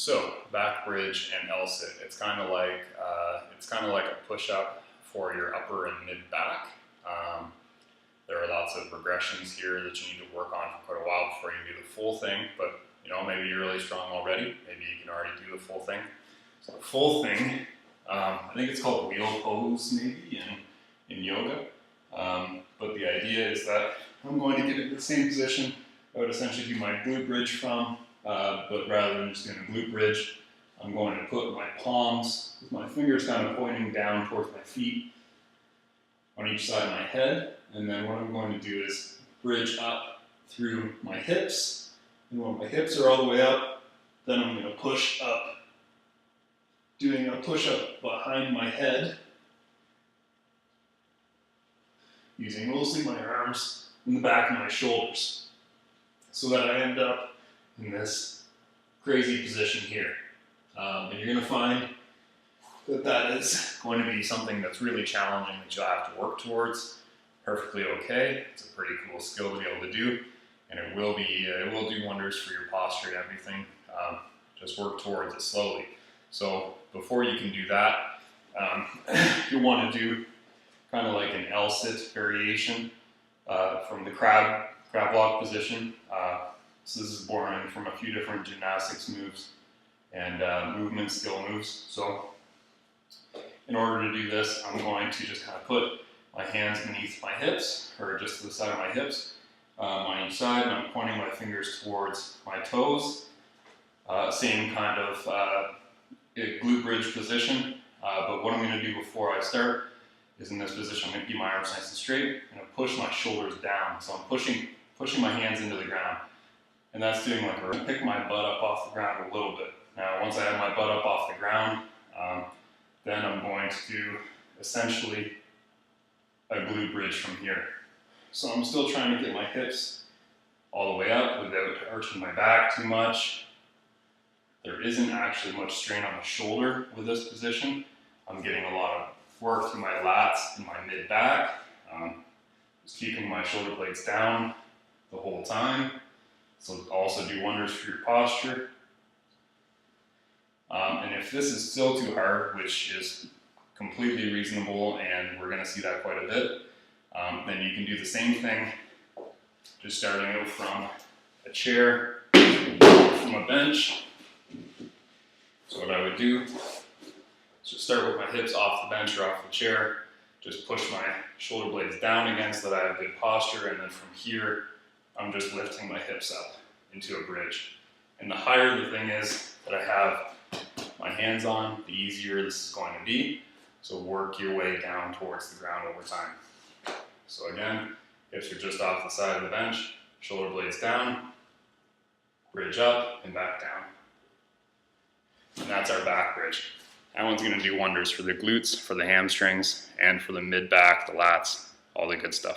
So back bridge and L-sit, it's kind of like a push-up for your upper and mid back. There are lots of regressions here that you need to work on for quite a while before you do the full thing, but maybe you're really strong already. Maybe you can already do the full thing. So the full thing, I think it's called wheel pose maybe in yoga. But the idea is that I'm going to get into the same position I would essentially do my glute bridge from, but rather than just doing a glute bridge, I'm going to put my palms with my fingers kind of pointing down towards my feet on each side of my head. And then what I'm going to do is bridge up through my hips. And when my hips are all the way up, then I'm going to push up, doing a push-up behind my head, using mostly my arms in the back of my shoulders, so that I end up in this crazy position here. And you're going to find that that is going to be something that's really challenging that you'll have to work towards. Perfectly okay. It's a pretty cool skill to be able to do, and it will do wonders for your posture and everything. Just work towards it slowly. So before you can do that, you want to do kind of like an L-sit variation from the crab walk position. So this is borrowing from a few different gymnastics moves and movement skill moves. So in order to do this, I'm going to just kind of put my hands beneath my hips, or just to the side of my hips, on each side, and I'm pointing my fingers towards my toes. Same kind of glute bridge position, but what I'm going to do before I start is in this position, I'm going to keep my arms nice and straight, and push my shoulders down. So I'm pushing my hands into the ground, and that's doing like a pick my butt up off the ground a little bit. Now, once I have my butt up off the ground, then I'm going to do essentially a glute bridge from here. So I'm still trying to get my hips all the way up without arching my back too much. There isn't actually much strain on the shoulder with this position. I'm getting a lot of work through my lats and my mid back. Just keeping my shoulder blades down the whole time. So also do wonders for your posture. And if this is still too hard, which is completely reasonable, and we're going to see that quite a bit, then you can do the same thing, just starting out from a chair, from a bench. So what I would do is just start with my hips off the bench or off the chair, just push my shoulder blades down again so that I have good posture, and then from here, I'm just lifting my hips up into a bridge. And the higher the thing is that I have my hands on, the easier this is going to be. So work your way down towards the ground over time. So again, hips are just off the side of the bench, shoulder blades down, bridge up and back down. And that's our back bridge. That one's going to do wonders for the glutes, for the hamstrings, and for the mid back, the lats, all the good stuff.